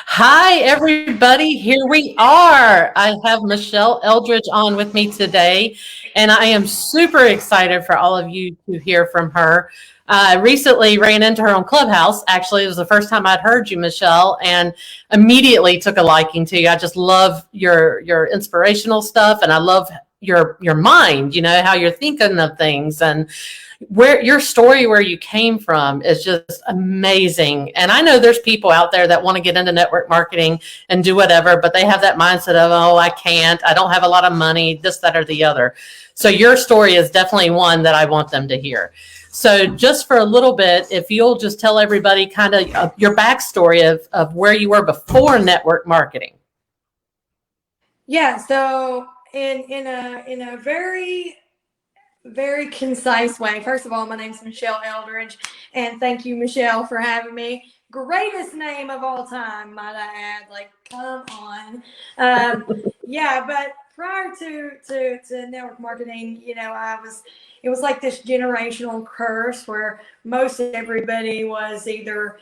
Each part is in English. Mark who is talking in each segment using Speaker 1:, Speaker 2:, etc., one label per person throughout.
Speaker 1: Hi, everybody. Here we are. I have Michelle Eldridge on with me today, and I am super excited for all of you to hear from her. I recently ran into her on Clubhouse. Actually, it was the first time I'd heard you, Michelle, and immediately took a liking to you. I just love your inspirational stuff, and I love your mind. You know how you're thinking of things, and where your story where you came from is just amazing. And I know there's people out there that want to get into network marketing and do whatever, but they have that mindset of, oh, I can't, I don't have a lot of money, this, that, or the other. So your story is definitely one that I want them to hear. So just for a little bit, if you'll just tell everybody kind of your backstory of where you were before network marketing.
Speaker 2: Yeah, so in a very concise way. First of all, my name's Michelle Eldridge, and thank you, Michelle, for having me. Greatest name of all time, might I add. Like, come on. Um, yeah, but prior to network marketing, it was like this generational curse where most everybody was either,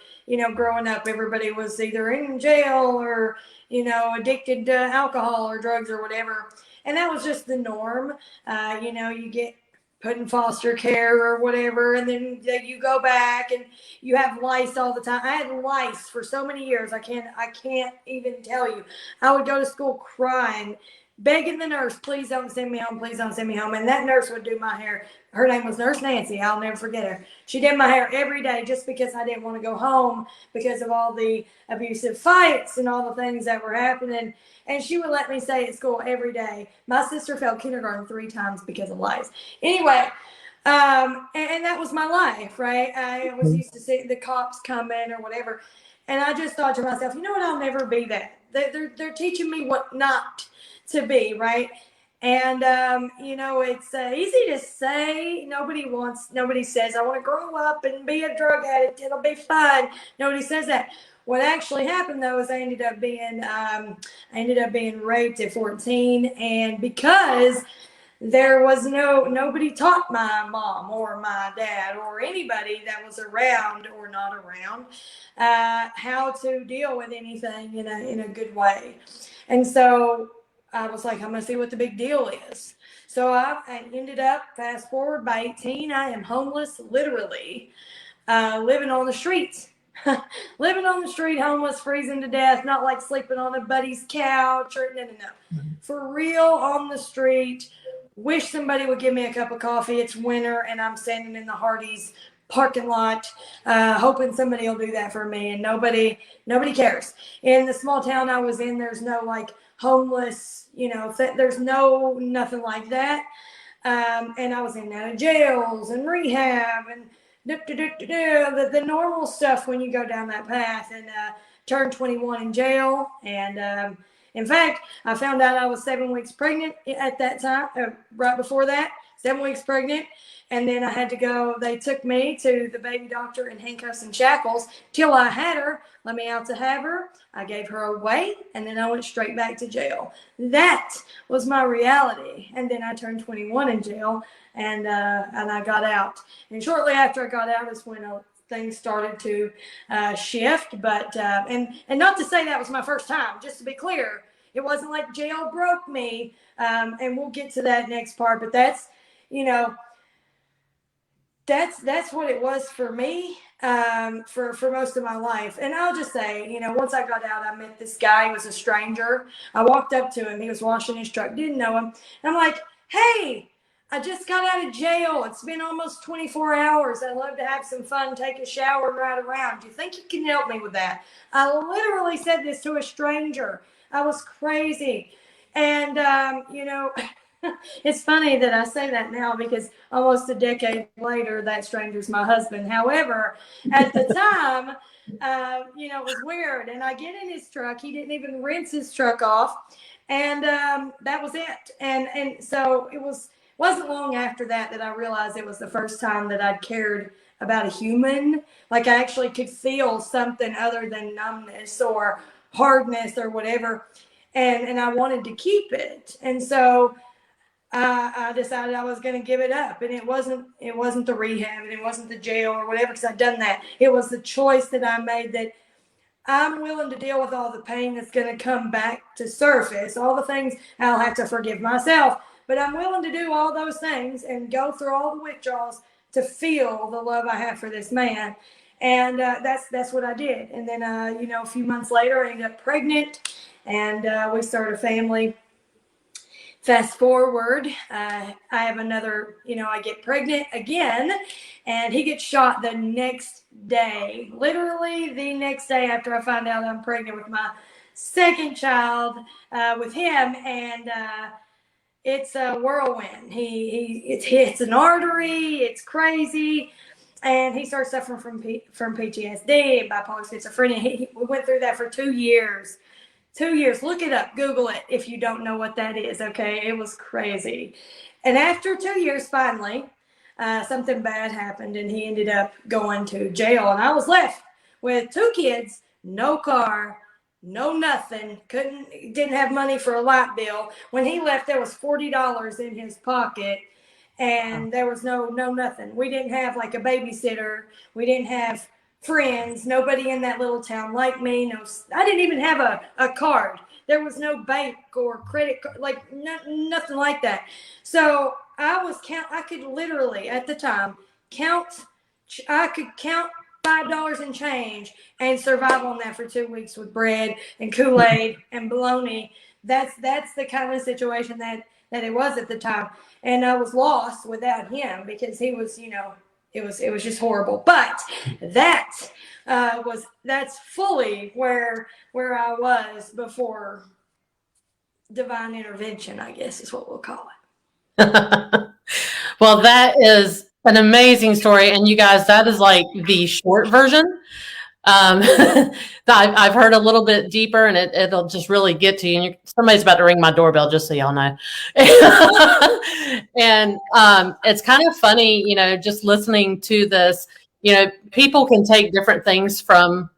Speaker 2: growing up, everybody was either in jail or, addicted to alcohol or drugs or whatever. And that was just the norm. You get put in foster care or whatever, and then you go back and you have lice all the time. I had lice for so many years. I can't even tell you. I would go to school crying, begging the nurse, please don't send me home, please don't send me home. And that nurse would do my hair. Her name was Nurse Nancy. I'll never forget her. She did my hair every day just because I didn't want to go home because of all the abusive fights and all the things that were happening. And she would let me stay at school every day. My sister failed kindergarten 3 times because of lies. Anyway, and that was my life, right? I was used to seeing the cops come in or whatever. And I just thought to myself, you know what? I'll never be that. They're teaching me what not to be, right? And, it's easy to say. Nobody says, I want to grow up and be a drug addict. It'll be fun. Nobody says that. What actually happened though is I ended up being raped at 14, and because there was nobody taught my mom or my dad or anybody that was around or not around how to deal with anything in a good way. And so I was like, I'm gonna see what the big deal is. So I ended up, fast forward, by 18 I am homeless, literally, living on the streets. Living on the street, homeless, freezing to death, not like sleeping on a buddy's couch or no. For real, on the street. Wish somebody would give me a cup of coffee. It's winter and I'm standing in the Hardee's parking lot, hoping somebody will do that for me, and nobody cares. In the small town I was in, there's no like homeless, there's no nothing like that. And I was in and out of jails and rehab and the normal stuff when you go down that path. And turned 21 in jail. And in fact, I found out I was 7 weeks pregnant at that time, right before that, 7 weeks pregnant. And then I had to go, they took me to the baby doctor in handcuffs and shackles till I had her, let me out to have her. I gave her away, and then I went straight back to jail. That was my reality. And then I turned 21 in jail, and I got out. And shortly after I got out is when things started to shift. But and not to say that was my first time. Just to be clear, it wasn't like jail broke me. And we'll get to that next part. But that's you know that's what it was for me, for most of my life. And I'll just say, once I got out, I met this guy. He was a stranger. I walked up to him. He was washing his truck. Didn't know him. And I'm like, hey, I just got out of jail. It's been almost 24 hours. I'd love to have some fun, take a shower, and ride around. Do you think you can help me with that? I literally said this to a stranger. I was crazy. And, it's funny that I say that now because almost a decade later, that stranger's my husband. However, at the time, it was weird. And I get in his truck. He didn't even rinse his truck off, and that was it. And so wasn't long after that I realized it was the first time that I'd cared about a human. Like I actually could feel something other than numbness or hardness or whatever. And I wanted to keep it. And so I decided I was going to give it up. And it wasn't the rehab and it wasn't the jail or whatever, because I'd done that. It was the choice that I made that I'm willing to deal with all the pain that's going to come back to surface, all the things I'll have to forgive myself. But I'm willing to do all those things and go through all the withdrawals to feel the love I have for this man. And that's what I did. And then, a few months later, I ended up pregnant, and we started a family. Fast forward, I have another, I get pregnant again, and he gets shot the next day, literally the next day after I find out I'm pregnant with my second child with him. And it's a whirlwind. It hits an artery. It's crazy. And he starts suffering from PTSD and bipolar schizophrenia. We went through that for 2 years. 2 years. Look it up. Google it if you don't know what that is. Okay. It was crazy. And after 2 years, finally, something bad happened, and he ended up going to jail. And I was left with 2 kids, no car, no nothing. Didn't have money for a light bill. When he left, there was $40 in his pocket, and there was no nothing. We didn't have like a babysitter. We didn't have friends. Nobody in that little town liked me. No, I didn't even have a card. There was no bank or credit card, like nothing like that. So I could literally at the time I could count $5 and change and survive on that for 2 weeks with bread and Kool-Aid and bologna. That's the kind of situation that it was at the time. And I was lost without him because he was, it was just horrible. But that's fully where I was before divine intervention, I guess is what we'll call it.
Speaker 1: Well, that is an amazing story. And you guys, that is like the short version. I've heard a little bit deeper, and it'll just really get to you. And somebody's about to ring my doorbell, just so y'all know. And it's kind of funny, just listening to this. People can take different things from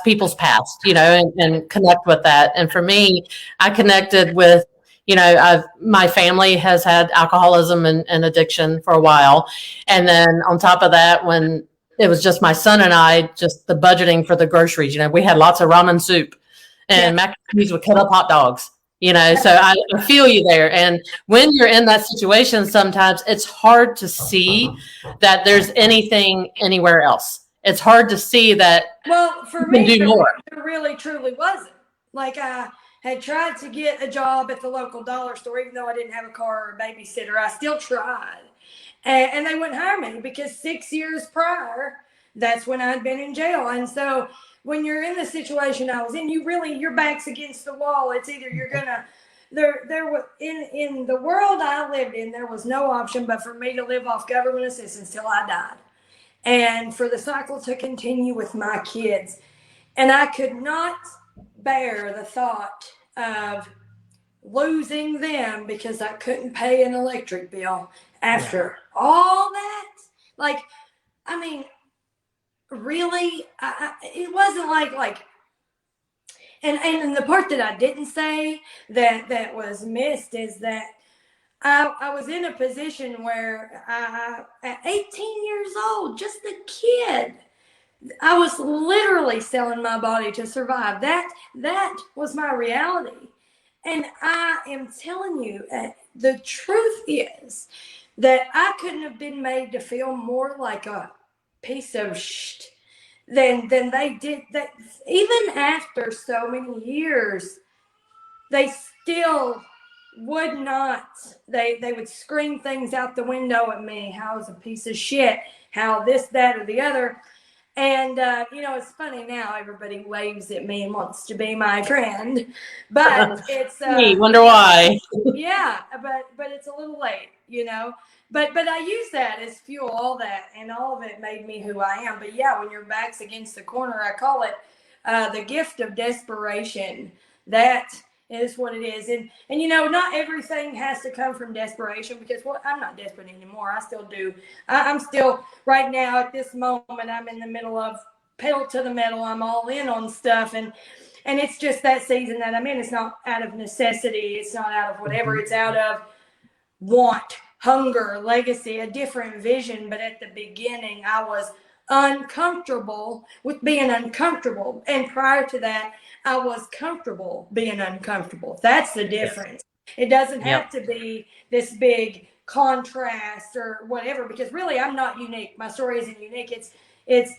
Speaker 1: people's past, and connect with that. And for me, I connected with, my family has had alcoholism and addiction for a while, and then on top of that, when it was just my son and I, just the budgeting for the groceries. We had lots of ramen soup and mac and cheese with cut up hot dogs. So I feel you there. And when you're in that situation, sometimes it's hard to see that there's anything anywhere else. It's hard to see that.
Speaker 2: Well, for me, there really truly wasn't. Like I had tried to get a job at the local dollar store, even though I didn't have a car or a babysitter. I still tried. And they wouldn't hire me because 6 years prior, that's when I'd been in jail. And so when you're in the situation I was in, your back's against the wall. It's either you're gonna there was in the world I lived in, there was no option but for me to live off government assistance till I died, and for the cycle to continue with my kids. And I could not bear the thought of losing them because I couldn't pay an electric bill after all that. Like, I mean, really, it wasn't like, and the part that I didn't say that was missed is that I was in a position where at 18 years old, just a kid, I was literally selling my body to survive. That was my reality. And I am telling you, the truth is that I couldn't have been made to feel more like a piece of shit than they did. That even after so many years, they still would not. They would scream things out the window at me. How I was a piece of shit. How this, that, or the other. And, it's funny now, everybody waves at me and wants to be my friend, but it's,
Speaker 1: wonder why.
Speaker 2: Yeah, but it's a little late, but I use that as fuel, all that, and all of it made me who I am. But yeah, when your back's against the corner, I call it, the gift of desperation. That is what it is. And not everything has to come from desperation, because I'm not desperate anymore. I still do. I'm still right now at this moment, I'm in the middle of pedal to the metal. I'm all in on stuff. And it's just that season that I'm in. It's not out of necessity. It's not out of whatever. It's out of want, hunger, legacy, a different vision. But at the beginning, I was uncomfortable with being uncomfortable. And prior to that, I was comfortable being uncomfortable. That's the difference. It doesn't
Speaker 1: Yep.
Speaker 2: have to be this big contrast or whatever, because really I'm not unique. My story isn't unique. It's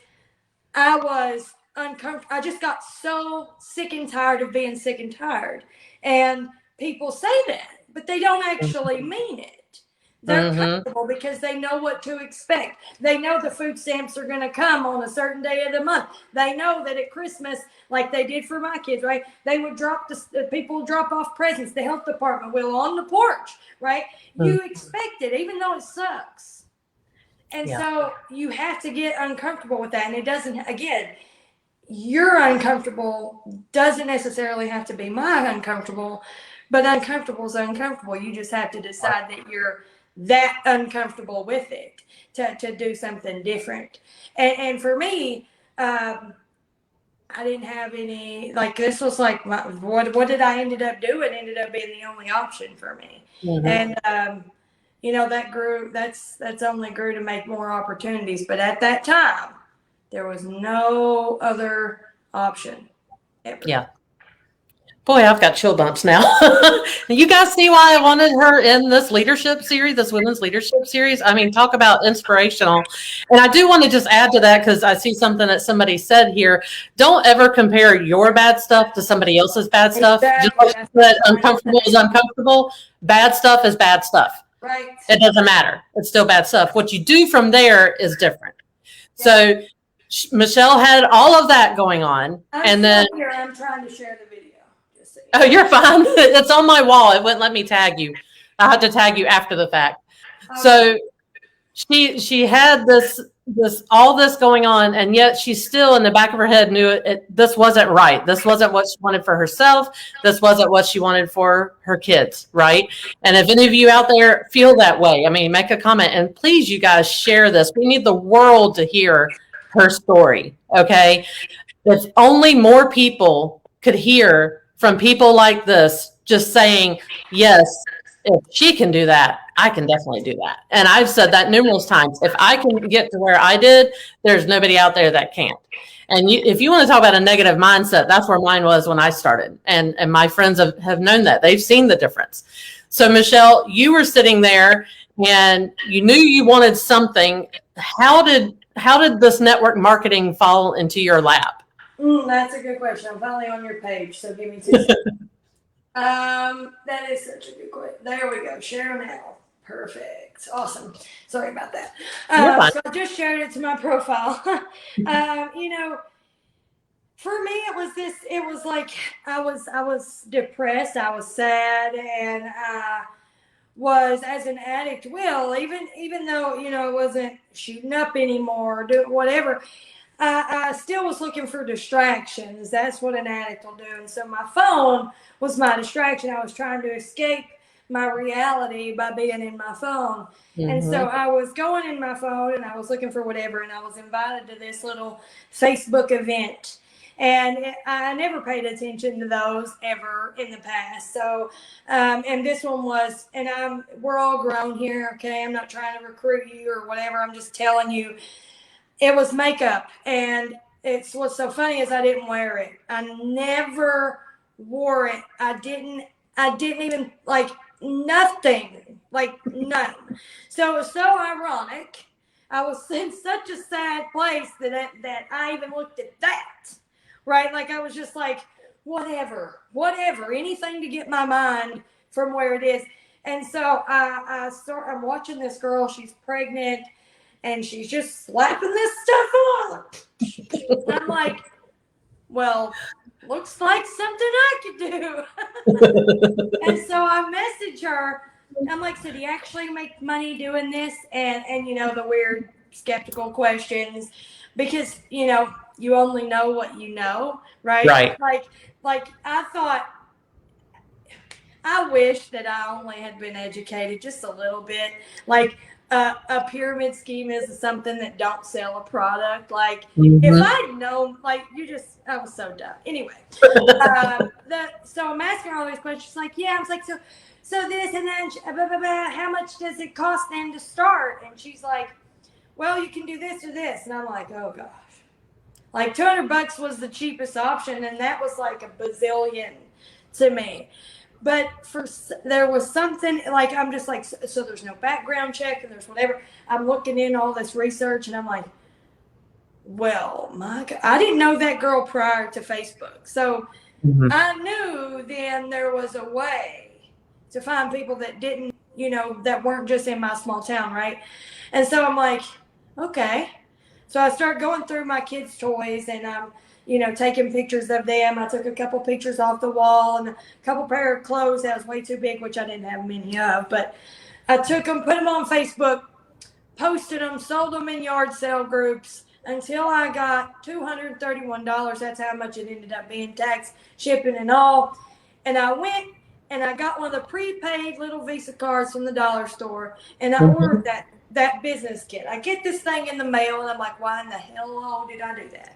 Speaker 2: I was uncomfortable. I just got so sick and tired of being sick and tired. And people say that, but they don't actually mean it. They're comfortable because they know what to expect. They know the food stamps are going to come on a certain day of the month. They know that at Christmas, like they did for my kids, right? They would people drop off presents. The health department will on the porch, right? You expect it, even though it sucks. And so you have to get uncomfortable with that. And it doesn't, again, your uncomfortable doesn't necessarily have to be my uncomfortable, but uncomfortable is uncomfortable. You just have to decide that you're that uncomfortable with it to do something different. And for me, I didn't have any, like, this was like, what did I ended up doing ended up being the only option for me. And, that's only grew to make more opportunities. But at that time, there was no other option ever.
Speaker 1: Yeah. Boy, I've got chill bumps now. You guys see why I wanted her in this leadership series, this women's leadership series? I mean, talk about inspirational. And I do want to just add to that, because I see something that somebody said here. Don't ever compare your bad stuff to somebody else's bad stuff.
Speaker 2: Exactly.
Speaker 1: Just like that uncomfortable is uncomfortable. Bad stuff is bad stuff.
Speaker 2: Right.
Speaker 1: It doesn't matter. It's still bad stuff. What you do from there is different. So Michelle had all of that going on.
Speaker 2: I'm trying to share the video.
Speaker 1: Oh, you're fine. It's on my wall. It wouldn't let me tag you. I had to tag you after the fact. Okay. So she had this all this going on, and yet she still in the back of her head knew this wasn't right. This wasn't what she wanted for herself. This wasn't what she wanted for her kids, right? And if any of you out there feel that way, I mean, make a comment, and please, you guys, share this. We need the world to hear her story, okay? If only more people could hear from people like this, just saying, yes, if she can do that, I can definitely do that. And I've said that numerous times. If I can get to where I did, there's nobody out there that can't. And if you want to talk about a negative mindset, that's where mine was when I started. And my friends have known that. They've seen the difference. So Michelle, you were sitting there and you knew you wanted something. How did this network marketing fall into your lap?
Speaker 2: That's a good question. I'm finally on your page, so give me 2 seconds. That is such a good question. There we go. Share now. Perfect. Awesome. Sorry about that. So I just shared it to my profile. For me, it was like I was depressed. I was sad, and I was, as an addict will, even though, I wasn't shooting up anymore, doing whatever, I still was looking for distractions. That's what an addict will do. And so my phone was my distraction. I was trying to escape my reality by being in my phone. And so I was going in my phone and I was looking for whatever, and I was invited to this little Facebook event. And I never paid attention to those ever in the past. So, and this one was, and we're all grown here, okay? I'm not trying to recruit you or whatever. I'm just telling you, it was makeup. And what's so funny is I didn't wear it. I never wore it. I didn't even, like, nothing, like none. So it was so ironic. I was in such a sad place that I even looked at that, right? Like, I was just like, whatever, anything to get my mind from where it is. And so I'm watching this girl. She's pregnant, and she's just slapping this stuff on. I'm like, well, looks like something I could do. And so I message her. I'm like, so do you actually make money doing this? And the weird skeptical questions, because you only know what you know, right? Like I thought, I wish that I only had been educated just a little bit. Like, a pyramid scheme is something that don't sell a product. Like, if I'd known, like, I was so dumb. Anyway, so I'm asking her all these questions. She's like, yeah. I was like, so this, and then blah, blah, blah, how much does it cost then to start? And she's like, well, you can do this or this. And I'm like, oh gosh. Like $200 was the cheapest option, and that was like a bazillion to me. But there was something like I'm just like, so there's no background check and there's whatever. I'm looking in all this research and I'm like, well, my God, I didn't know that girl prior to Facebook. So I knew then there was a way to find people that didn't, that weren't just in my small town, right? And so I'm like, okay. So I start going through my kids' toys and I'm, taking pictures of them. I took a couple pictures off the wall and a couple pair of clothes that was way too big, which I didn't have many of. But I took them, put them on Facebook, posted them, sold them in yard sale groups until I got $231. That's how much it ended up being, tax, shipping, and all. And I went and I got one of the prepaid little Visa cards from the dollar store, and I ordered that business kit. I get this thing in the mail, and I'm like, why in the hell did I do that?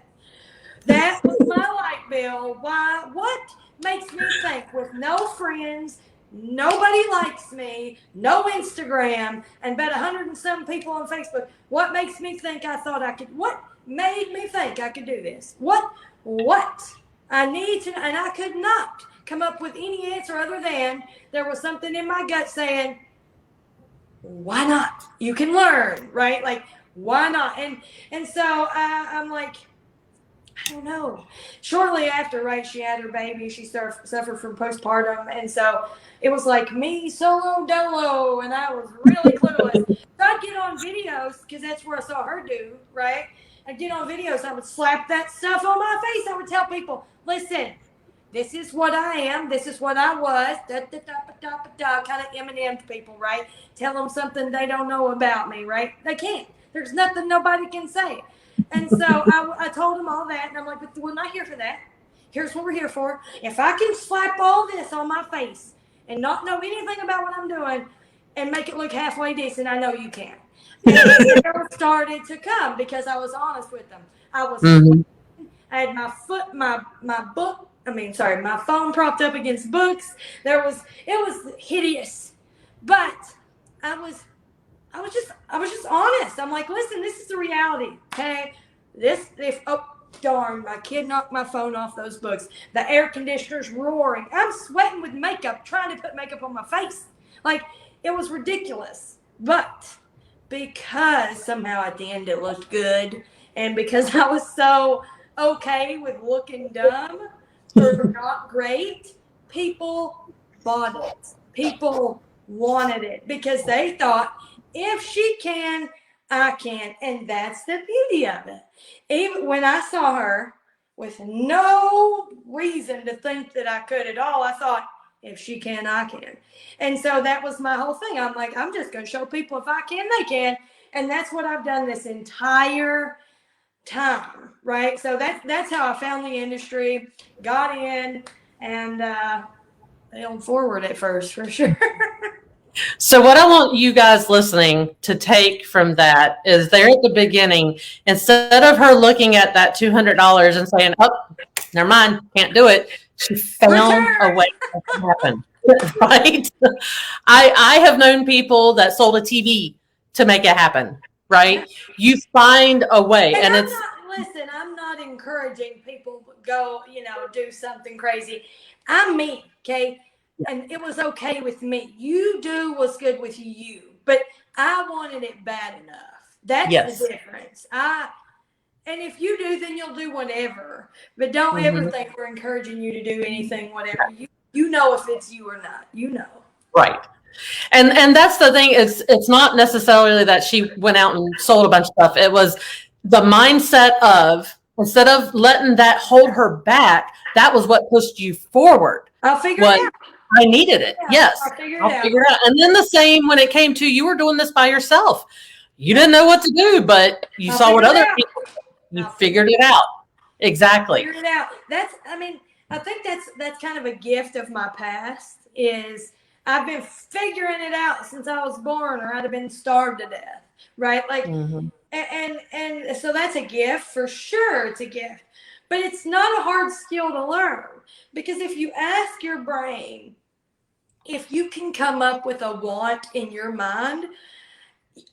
Speaker 2: That was my light bill. Why? What makes me think with no friends, nobody likes me, no Instagram, and about 100 and some people on Facebook, what makes me think I thought I could, what made me think I could do this? What? I need to, and I could not come up with any answer other than there was something in my gut saying, why not? You can learn, right? Like, why not? And so I'm like, I don't know. Shortly after, right, she had her baby. She suffered from postpartum. And so it was like me solo dolo. And I was really clueless. So I'd get on videos because that's where I saw her do, right? I'd get on videos. I would slap that stuff on my face. I would tell people, listen, this is what I am. This is what I was. Kind of Eminem to people, right? Tell them something they don't know about me, right? They can't. There's nothing nobody can say. And so I told them all that, and I'm like, but we're not here for that. Here's what we're here for. If I can slap all this on my face and not know anything about what I'm doing and make it look halfway decent, I know you can. And it started to come because I was honest with them. I was, I had my phone propped up against books. It was hideous, but I was just honest. I'm like, listen, this is the reality. Okay. Darn, my kid knocked my phone off those books. The air conditioner's roaring. I'm sweating with makeup, trying to put makeup on my face. Like, it was ridiculous. But because somehow at the end it looked good, and because I was so okay with looking dumb or not great, people bought it. People wanted it because they thought, if she can, I can. And that's the beauty of it. Even when I saw her with no reason to think that I could at all, I thought, if she can, I can. And so that was my whole thing. I'm like, I'm just going to show people if I can, they can. And that's what I've done this entire time, right? So that's how I found the industry, got in, and failed forward at first, for sure.
Speaker 1: So what I want you guys listening to take from that is there at the beginning, instead of her looking at that $200 and saying, oh, never mind, can't do it, she found a way to make it happen. Right? I have known people that sold a TV to make it happen, right? You find a way.
Speaker 2: And I'm not encouraging people to go, do something crazy. I'm me, okay? And it was okay with me. You do what's good with you, but I wanted it bad enough. That's the difference. And if you do, then you'll do whatever. But don't ever think we're encouraging you to do anything, whatever. You know if it's you or not. You know.
Speaker 1: Right. And that's the thing. It's not necessarily that she went out and sold a bunch of stuff. It was the mindset of, instead of letting that hold her back, that was what pushed you forward.
Speaker 2: I'll figure it out.
Speaker 1: I needed it.
Speaker 2: Yeah,
Speaker 1: yes.
Speaker 2: I'll figure it out.
Speaker 1: And then the same when it came to, you were doing this by yourself. You didn't know what to do, but you saw what other people, you figured it out. Exactly.
Speaker 2: Figured it out. I think that's kind of a gift of my past, is I've been figuring it out since I was born, or I'd have been starved to death. Right. Like, and so that's a gift for sure. It's a gift, but it's not a hard skill to learn, because if you ask your brain, if you can come up with a want in your mind,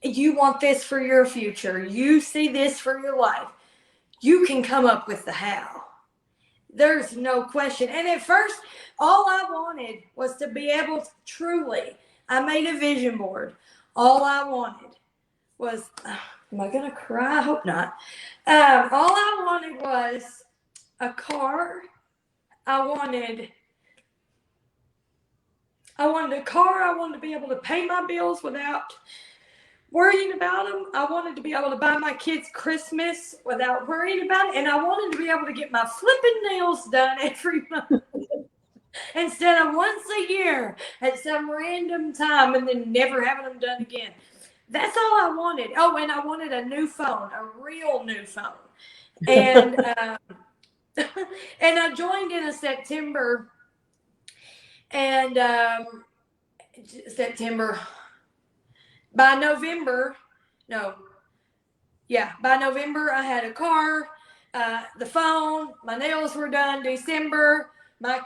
Speaker 2: You want this for your future. You see this for your life. You can come up with the how. There's no question. And at first, all I wanted was to be able to truly, I made a vision board. All I wanted was, am I going to cry? I hope not. All I wanted was a car. I wanted a car. I wanted to be able to pay my bills without worrying about them. I wanted to be able to buy my kids Christmas without worrying about it. And I wanted to be able to get my flipping nails done every month instead of once a year at some random time and then never having them done again. That's all I wanted. Oh, and I wanted a new phone, a real new phone. And and I joined in September. And September. By November, by November I had a car, the phone, my nails were done. December, I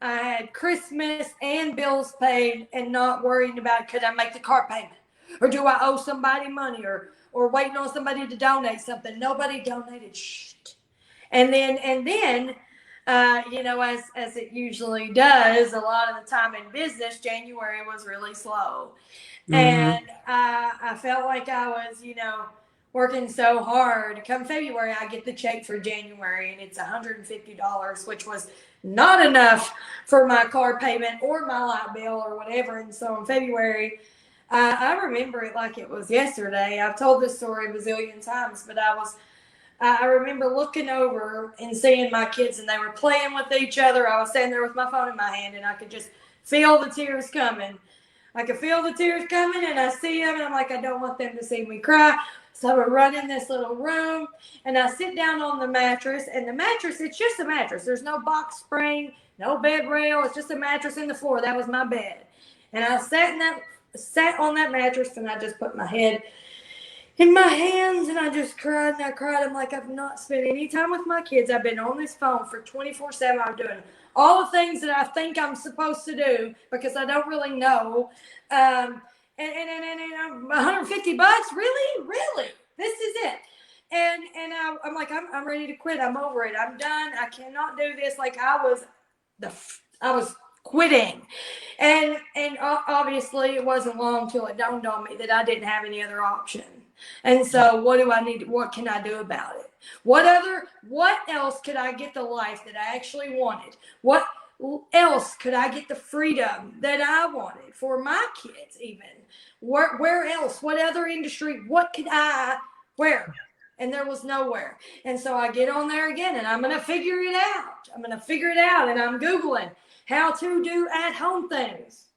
Speaker 2: had Christmas and bills paid, and not worrying about could I make the car payment, or do I owe somebody money, or waiting on somebody to donate something. Nobody donated shit. And then as it usually does, a lot of the time in business, January was really slow. Mm-hmm. And I felt like I was, working so hard. Come February, I get the check for January, and it's $150, which was not enough for my car payment or my light bill or whatever. And so in February, I remember it like it was yesterday. I've told this story a bazillion times, but I remember looking over and seeing my kids, and they were playing with each other. I was standing there with my phone in my hand, and I could just feel the tears coming. I could feel the tears coming, and I see them, and I'm like, I don't want them to see me cry. So I would run in this little room, and I sit down on the mattress, and the mattress, it's just a mattress. There's no box spring, no bed rail. It's just a mattress in the floor. That was my bed. And I sat on that mattress, and I just put my head in my hands, and I just cried and I cried. I'm like, I've not spent any time with my kids. I've been on this phone for 24/7. I'm doing all the things that I think I'm supposed to do because I don't really know. And $150, really, this is it. And I'm like, I'm ready to quit. I'm over it. I'm done. I cannot do this. Like I was quitting. And obviously it wasn't long till it dawned on me that I didn't have any other option. And so what do I need? What can I do about it? What else could I get the life that I actually wanted? What else could I get the freedom that I wanted for my kids even? Where else? What other industry? What could where? And there was nowhere. And so I get on there again, and I'm going to figure it out. And I'm Googling how to do at-home things,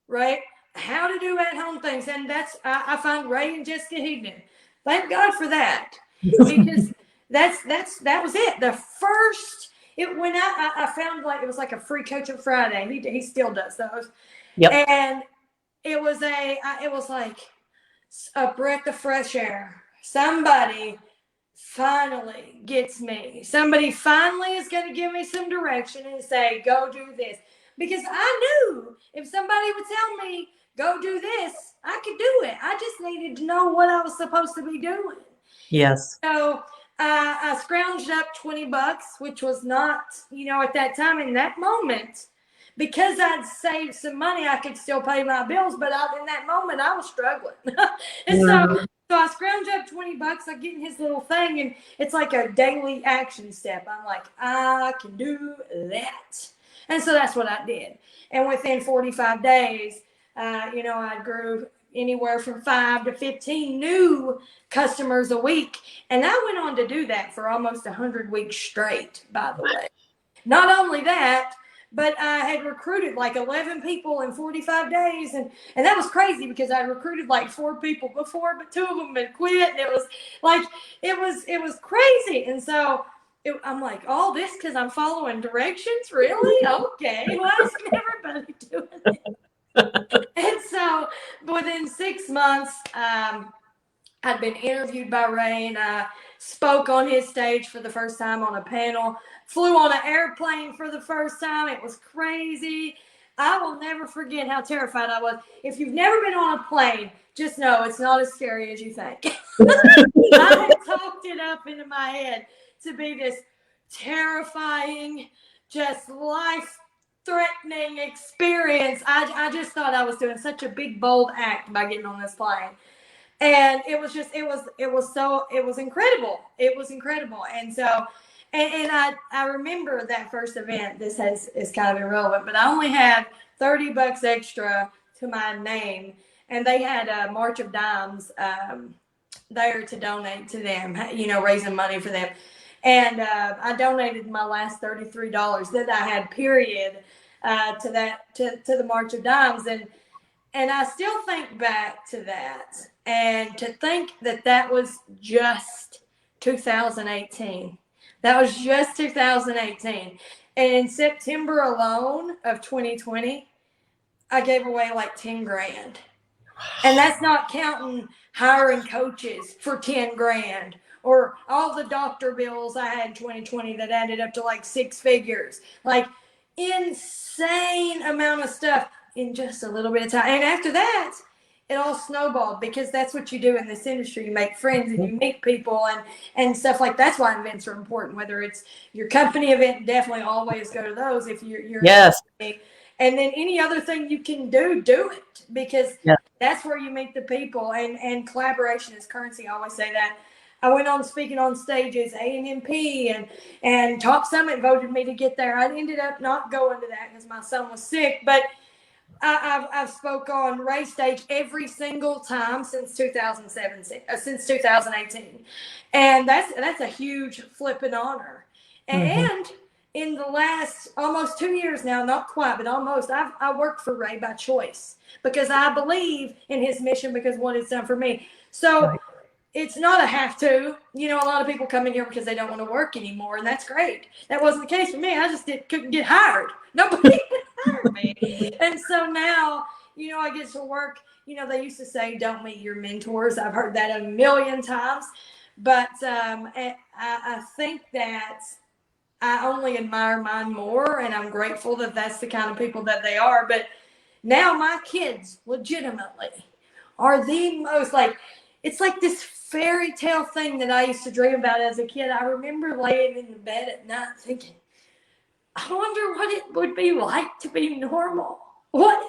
Speaker 2: right? How to do at-home things. And I find Ray and Jessica Higdon. Thank God for that. Because that was it. The first, when I found like, it was like a free coaching Friday. He still does those. Yep. And it was like a breath of fresh air. Somebody finally gets me. Somebody finally is going to give me some direction and say, go do this. Because I knew if somebody would tell me, go do this, I could do it. I just needed to know what I was supposed to be doing.
Speaker 1: Yes.
Speaker 2: So I scrounged up $20, which was not, at that time, in that moment, because I'd saved some money, I could still pay my bills. But in that moment, I was struggling. And so I scrounge up $20. I get in his little thing, and it's like a daily action step. I'm like, I can do that. And so that's what I did. And within 45 days, I grew anywhere from 5 to 15 new customers a week. And I went on to do that for almost 100 weeks straight, by the way. Not only that, but I had recruited like 11 people in 45 days. And that was crazy because I recruited like 4 people before, but 2 of them had quit. And it was like, it was crazy. And so I'm like, all this because I'm following directions? Really? Okay. Why isn't everybody doing it? And so within 6 months, I'd been interviewed by Ray, and I spoke on his stage for the first time on a panel, flew on an airplane for the first time. It was crazy. I will never forget how terrified I was. If you've never been on a plane, just know it's not as scary as you think. I had talked it up into my head to be this terrifying, just life threatening experience. I just thought I was doing such a big, bold act by getting on this plane. And it was just, it was incredible. It was incredible. And so, and I remember that first event. This is kind of irrelevant, but I only had $30 extra to my name, and they had a March of Dimes there to donate to them, raising money for them. And I donated my last $33 that I had, period, to the March of Dimes. And I still think back to that, and to think that was just 2018. That was just 2018. And in September alone of 2020, I gave away like 10 grand. And that's not counting hiring coaches for 10 grand or all the doctor bills I had in 2020 that added up to like 6 figures. Like, insane amount of stuff in just a little bit of time. And after that, it all snowballed, because that's what you do in this industry. You make friends and you meet people and stuff like that. That's why events are important. Whether it's your company event, definitely always go to those if you're
Speaker 1: Yes.
Speaker 2: And then any other thing you can do it, because
Speaker 1: Yeah.
Speaker 2: that's where you meet the people, and collaboration is currency. I always say that. I went on speaking on stages, A&MP and Top Summit voted me to get there. I ended up not going to that because my son was sick, but I've spoke on race stage every single time since 2017, since 2018, and that's a huge flipping honor. And in the last almost 2 years now, not quite, but almost, I worked for Ray by choice, because I believe in his mission, because what it's done for me. So it's not a have to. A lot of people come in here because they don't want to work anymore, and that's great. That wasn't the case for me. I just couldn't get hired. Nobody could hire me. And so now, I get to work. They used to say, don't meet your mentors. I've heard that a million times. But I think that I only admire mine more, and I'm grateful that that's the kind of people that they are. But now my kids legitimately are the most, like, it's like this fairy tale thing that I used to dream about as a kid. I remember laying in the bed at night thinking, I wonder what it would be like to be normal. What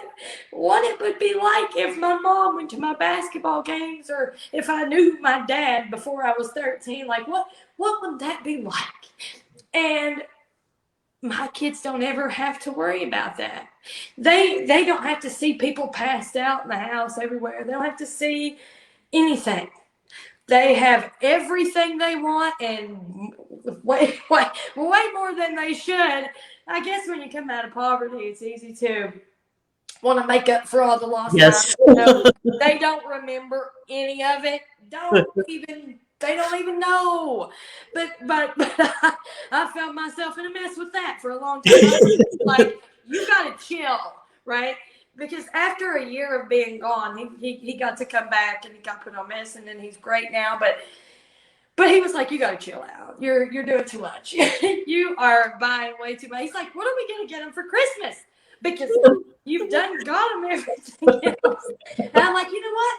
Speaker 2: it would be like if my mom went to my basketball games, or if I knew my dad before I was 13. Like, what would that be like? And my kids don't ever have to worry about that. They don't have to see people passed out in the house everywhere. They don't have to see anything. They have everything they want, and way more than they should. I guess when you come out of poverty, it's easy to want to make up for all the lost time. They don't remember any of it. They don't even know. But I felt myself in a mess with that for a long time. Like, you gotta chill, right? Because after a year of being gone, he got to come back, and he got put on medicine, and he's great now. But he was like, you got to chill out. You're doing too much. You are buying way too much. He's like, what are we going to get him for Christmas? Because you've got him everything else. And I'm like, you know what?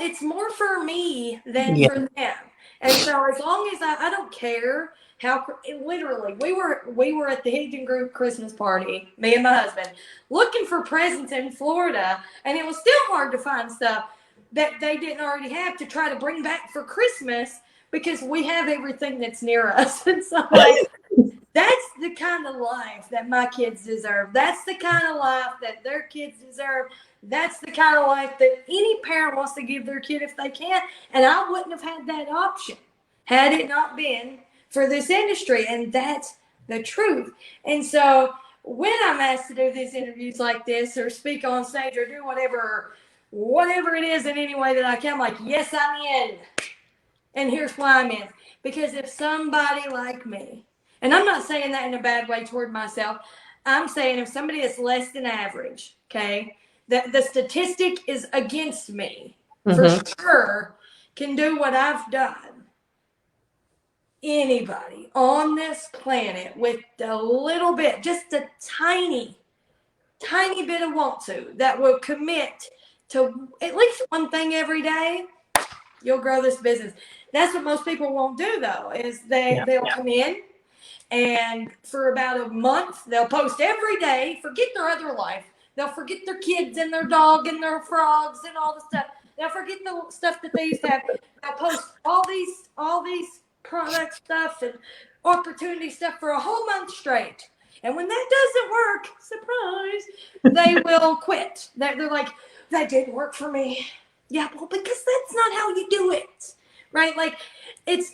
Speaker 2: It's more for me than for them. And so as long as I don't care how, literally, we were at the Higdon Group Christmas party, me and my husband, looking for presents in Florida, and it was still hard to find stuff that they didn't already have to try to bring back for Christmas, because we have everything that's near us. And so, like, that's the kind of life that my kids deserve. That's the kind of life that their kids deserve. That's the kind of life that any parent wants to give their kid if they can. And I wouldn't have had that option had it not been for this industry. And that's the truth. And so when I'm asked to do these interviews like this, or speak on stage, or do whatever it is in any way that I can, I'm like, yes, I'm in. And here's why I'm in. Because if somebody like me, and I'm not saying that in a bad way toward myself, I'm saying if somebody that's less than average, okay, that the statistic is against me, for sure, can do what I've done, anybody on this planet with a little bit, just a tiny bit of want to, that will commit to at least one thing every day, you'll grow this business. That's what most people won't do though, is they'll come in and for about a month they'll post every day, forget their other life. They'll forget their kids and their dog and their frogs and all the stuff. They'll forget the stuff that they used to have. They'll post all these product stuff and opportunity stuff for a whole month straight. And when that doesn't work, surprise, they will quit. They're like, that didn't work for me. Yeah, well, because that's not how you do it, right? Like, it's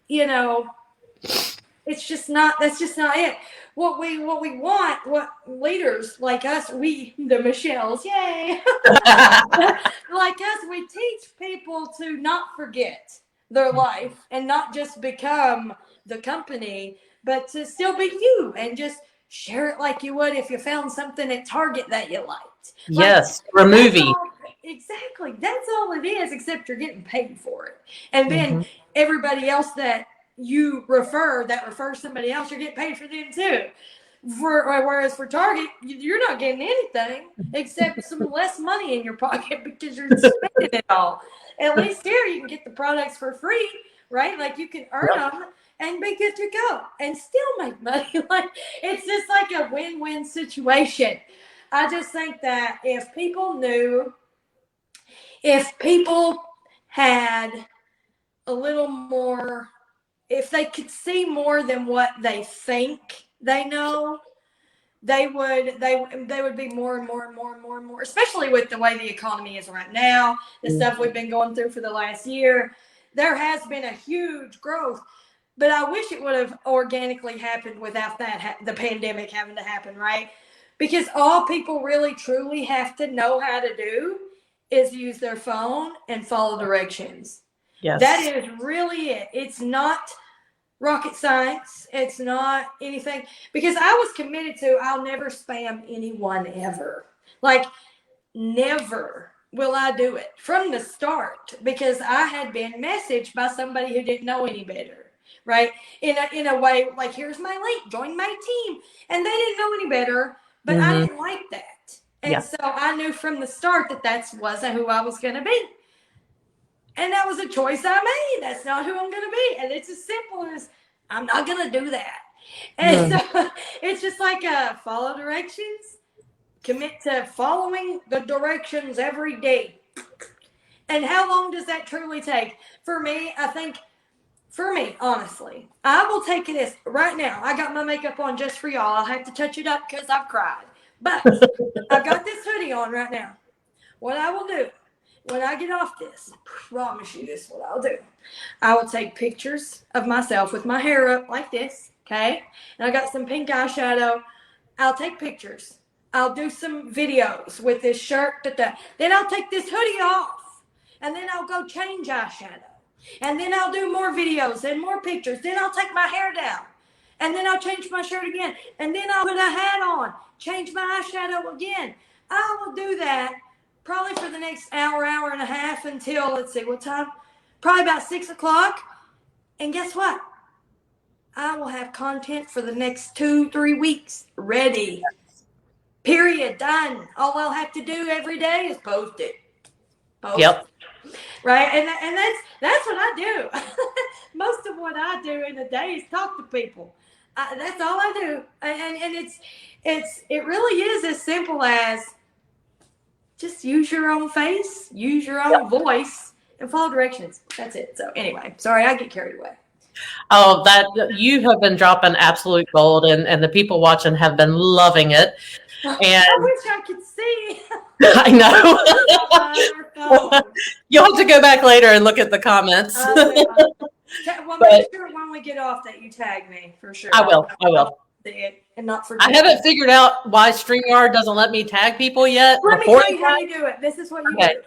Speaker 2: you know, it's just not. That's just not it. What we want, what leaders like us, we the Michelles, yay, like us, we teach people to not forget their life and not just become the company, but to still be you and just share it like you would if you found something at Target that you liked.
Speaker 1: Yes, or a movie.
Speaker 2: Exactly. That's all it is, except you're getting paid for it. And then everybody else that you refer, that refers somebody else, you're getting paid for them too. Whereas for Target, you're not getting anything except some less money in your pocket because you're spending it all. At least here you can get the products for free, right? Like you can earn them and be good to go and still make money. Like it's just like a win-win situation. I just think that if people had a little more, if they could see more than what they think they know, they would be more and more and more and more and more, especially with the way the economy is right now, the stuff we've been going through for the last year. There has been a huge growth, but I wish it would have organically happened without that the pandemic having to happen, right? Because all people really truly have to know how to do is use their phone and follow directions.
Speaker 1: Yes.
Speaker 2: That is really it. It's not rocket science. It's not anything, because I was committed to, I'll never spam anyone ever. Like, never will I do it from the start, because I had been messaged by somebody who didn't know any better, right? In a way, like, here's my link, join my team. And they didn't know any better, but I didn't like that. And so I knew from the start that wasn't who I was going to be. And that was a choice I made. That's not who I'm going to be. And it's as simple as, I'm not going to do that. And so it's just like follow directions, commit to following the directions every day. And how long does that truly take? For me, I think, honestly, I will take it as, right now, I got my makeup on just for y'all. I'll have to touch it up because I've cried. But I've got this hoodie on right now. What I will do, when I get off this, I promise you this is what I'll do. I will take pictures of myself with my hair up like this, okay? And I got some pink eyeshadow. I'll take pictures. I'll do some videos with this shirt. Then I'll take this hoodie off. And then I'll go change eyeshadow. And then I'll do more videos and more pictures. Then I'll take my hair down. And then I'll change my shirt again. And then I'll put a hat on. Change my eyeshadow again. I will do that probably for the next hour and a half until, let's see, what time? Probably about 6 o'clock. And guess what? I will have content for the next 2-3 weeks ready. Period. Done. All I'll have to do every day is post it. Right? And that's what I do. Most of what I do in a day is talk to people. That's all I do. And it really is as simple as just use your own face, use your own voice, and follow directions. That's it. So anyway, sorry, I get carried away.
Speaker 1: Oh, that you have been dropping absolute gold, and the people watching have been loving it. And
Speaker 2: I wish I could see.
Speaker 1: I know. You'll have to go back later and look at the comments.
Speaker 2: Well, make sure when we get off that you tag me for sure.
Speaker 1: I will.
Speaker 2: And not forget.
Speaker 1: I haven't figured out why StreamYard doesn't let me tag people yet.
Speaker 2: Let me tell you how you do it. This is what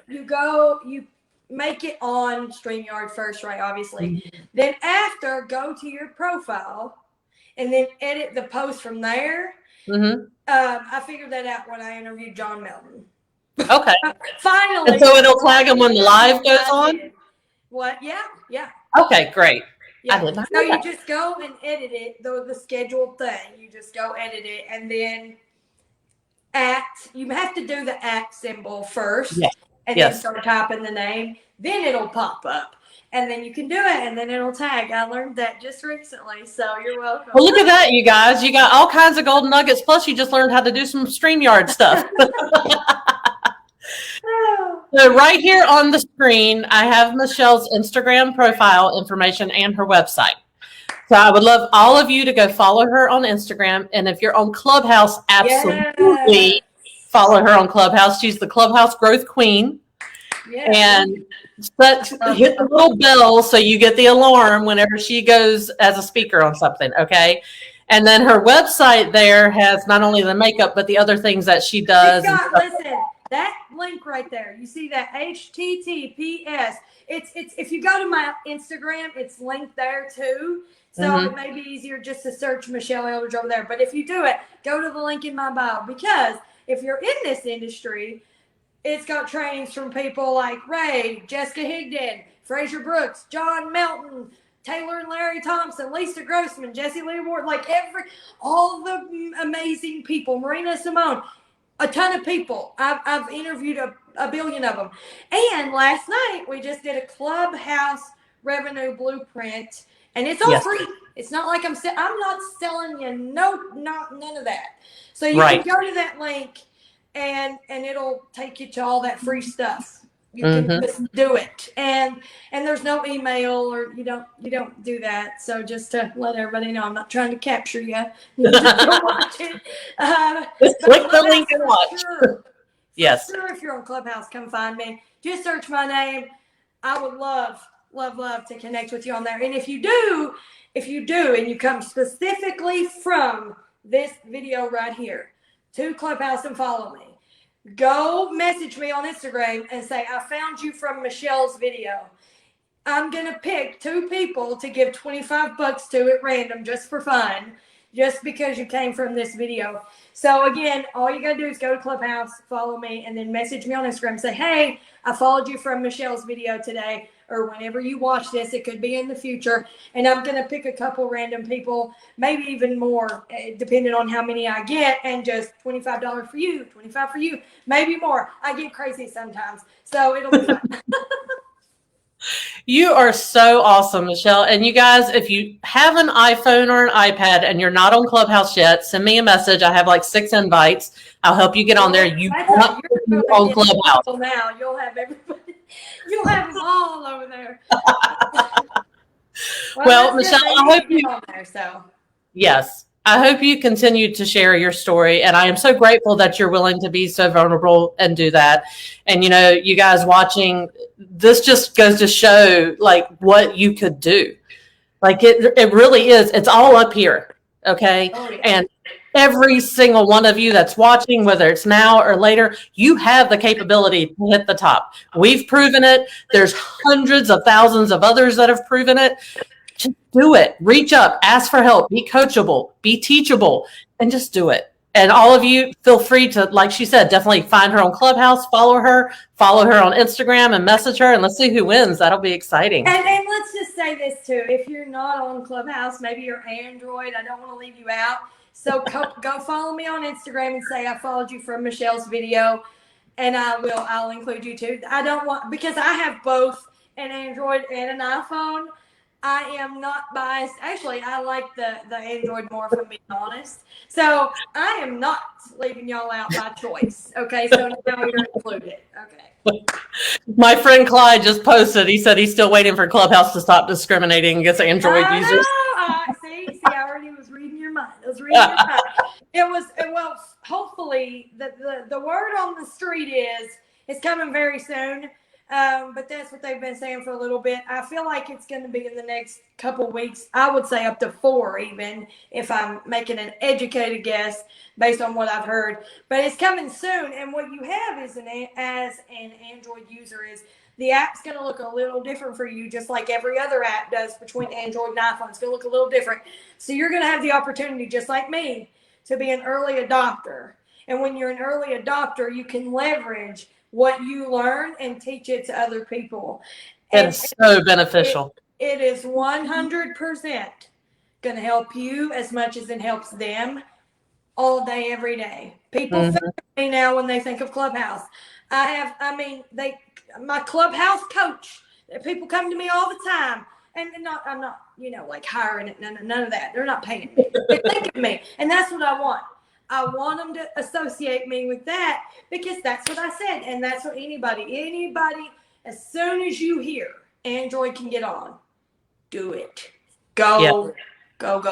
Speaker 2: you do. You make it on StreamYard first, right? Obviously. Then after, go to your profile and then edit the post from there. I figured that out when I interviewed John Melton.
Speaker 1: Okay.
Speaker 2: Finally.
Speaker 1: And so it'll flag them when the live goes on?
Speaker 2: What? Yeah.
Speaker 1: Okay, great.
Speaker 2: Yeah. So you just go and edit it, the scheduled thing. You just go edit it, and then You have to do the @ symbol first,
Speaker 1: Yes.
Speaker 2: and then
Speaker 1: Yes.
Speaker 2: start typing the name. Then it'll pop up, and then you can do it, and then it'll tag. I learned that just recently, so you're welcome.
Speaker 1: Well, look at that, you guys. You got all kinds of golden nuggets. Plus, you just learned how to do some StreamYard stuff. So right here on the screen, I have Michelle's Instagram profile information and her website. So I would love all of you to go follow her on Instagram. And if you're on Clubhouse, absolutely follow her on Clubhouse. She's the Clubhouse Growth Queen. And hit the little bell so you get the alarm whenever she goes as a speaker on something, okay? And then her website there has not only the makeup, but the other things that she does.
Speaker 2: Listen, that link right there, you see that HTTPS. It's if you go to my Instagram, it's linked there too. So it may be easier just to search Michelle Eldridge over there. But if you do it, go to the link in my bio, because if you're in this industry, it's got trainings from people like Ray, Jessica Higdon, Fraser Brooks, John Melton, Taylor and Larry Thompson, Lisa Grossman, Jesse Lee Ward, all the amazing people, Marina Simone, a ton of people. I've interviewed a billion of them. And last night we just did a Clubhouse revenue blueprint, and it's all free. It's not like I'm not selling you none of that. So you can go to that link, and it'll take you to all that free stuff. You can just do it, and there's no email, or you don't do that. So just to let everybody know, I'm not trying to capture you. You just go watch it.
Speaker 1: Just click the link and watch.
Speaker 2: Sure.
Speaker 1: Yes.
Speaker 2: Sure, if you're on Clubhouse, come find me. Just search my name. I would love to connect with you on there. And if you do, and you come specifically from this video right here to Clubhouse and follow me, go message me on Instagram and say, I found you from Michelle's video. I'm going to pick 2 people to give $25 to at random, just for fun, just because you came from this video. So again, all you got to do is go to Clubhouse, follow me, and then message me on Instagram and say, hey, I followed you from Michelle's video today, or whenever you watch this. It could be in the future. And I'm going to pick a couple random people, maybe even more, depending on how many I get, and just $25 for you, $25 for you, maybe more. I get crazy sometimes, so it'll be fun.
Speaker 1: You are so awesome, Michelle. And you guys, if you have an iPhone or an iPad and you're not on Clubhouse yet, send me a message. I have like 6 invites. I'll help you get on there. You want to be on Clubhouse.
Speaker 2: Now you'll have everybody. You'll have them all over there.
Speaker 1: Well, Michelle, I hope you.
Speaker 2: On there, so.
Speaker 1: Yes. I hope you continue to share your story. And I am so grateful that you're willing to be so vulnerable and do that. And, you know, you guys watching, this just goes to show like what you could do. Like it really is. It's all up here. Okay.
Speaker 2: Oh, yeah.
Speaker 1: And every single one of you that's watching, whether it's now or later, you have the capability to hit the top. We've proven it. There's hundreds of thousands of others that have proven it. Just do it. Reach up, ask for help, be coachable, be teachable, and just do it. And all of you, feel free to, like she said, definitely find her on Clubhouse, follow her on Instagram, and message her, and let's see who wins. That'll be exciting.
Speaker 2: And let's just say this too. If you're not on Clubhouse, maybe you're Android, I don't want to leave you out. So go follow me on Instagram and say I followed you from Michelle's video, and I'll include you too. Because I have both an Android and an iPhone. I am not biased. Actually, I like the Android more, if I'm being honest. So I am not leaving y'all out by choice. Okay, so now you're included. Okay.
Speaker 1: My friend Clyde just posted. He said he's still waiting for Clubhouse to stop discriminating against Android users.
Speaker 2: See, I already was reading your mind. Well, hopefully the word on the street is it's coming very soon. But that's what they've been saying for a little bit. I feel like it's going to be in the next couple weeks. I would say up to 4, even if I'm making an educated guess based on what I've heard. But it's coming soon. And what you have is as an Android user is the app's going to look a little different for you, just like every other app does between Android and iPhone. It's going to look a little different. So you're going to have the opportunity, just like me, to be an early adopter. And when you're an early adopter, you can leverage what you learn and teach it to other people.
Speaker 1: It's so beneficial.
Speaker 2: It is 100% going to help you as much as it helps them all day, every day. People think of me now when they think of Clubhouse. My Clubhouse coach, people come to me all the time. And I'm not, like hiring it. None of that. They're not paying me. They think of me. And that's what I want. I want them to associate me with that because that's what I said. And that's what anybody, as soon as you hear Android can get on, do it. Go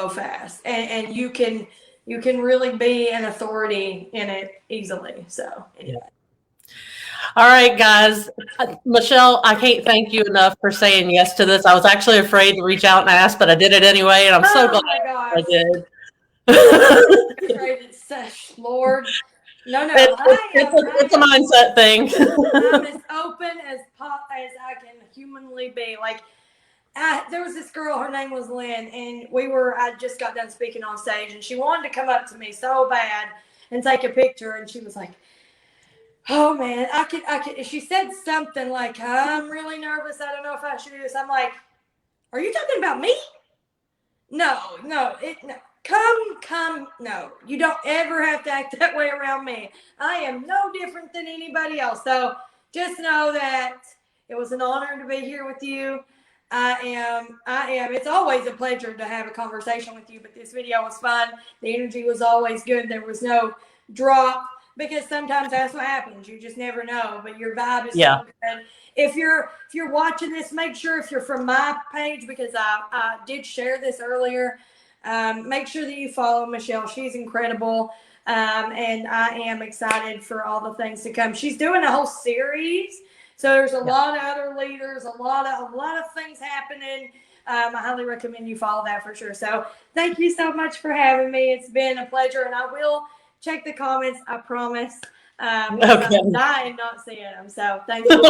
Speaker 2: fast. And you can really be an authority in it easily. So anyway.
Speaker 1: All right, guys. Michelle, I can't thank you enough for saying yes to this. I was actually afraid to reach out and ask, but I did it anyway, and I'm so glad I did.
Speaker 2: Lord. No.
Speaker 1: It's a mindset thing.
Speaker 2: I'm as open as I can humanly be. Like, there was this girl, her name was Lynn, and I just got done speaking on stage, and she wanted to come up to me so bad and take a picture, and she was like, oh man, I could, she said something like, I'm really nervous, I don't know if I should do this. I'm like, are you talking about me? No. Come, no. You don't ever have to act that way around me. I am no different than anybody else. So just know that it was an honor to be here with you. I am. It's always a pleasure to have a conversation with you, but this video was fun. The energy was always good. There was no drop because sometimes that's what happens. You just never know, but your vibe is so good. If you're watching this, make sure if you're from my page, because I did share this earlier, make sure that you follow Michelle. She's incredible. And I am excited for all the things to come. She's doing a whole series. So there's a lot of other leaders, a lot of things happening. I highly recommend you follow that for sure. So thank you so much for having me. It's been a pleasure, and I will check the comments, I promise. I'm dying not seeing them. So thank you.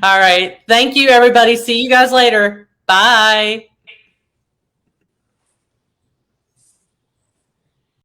Speaker 1: All right. Thank you, everybody. See you guys later. Bye.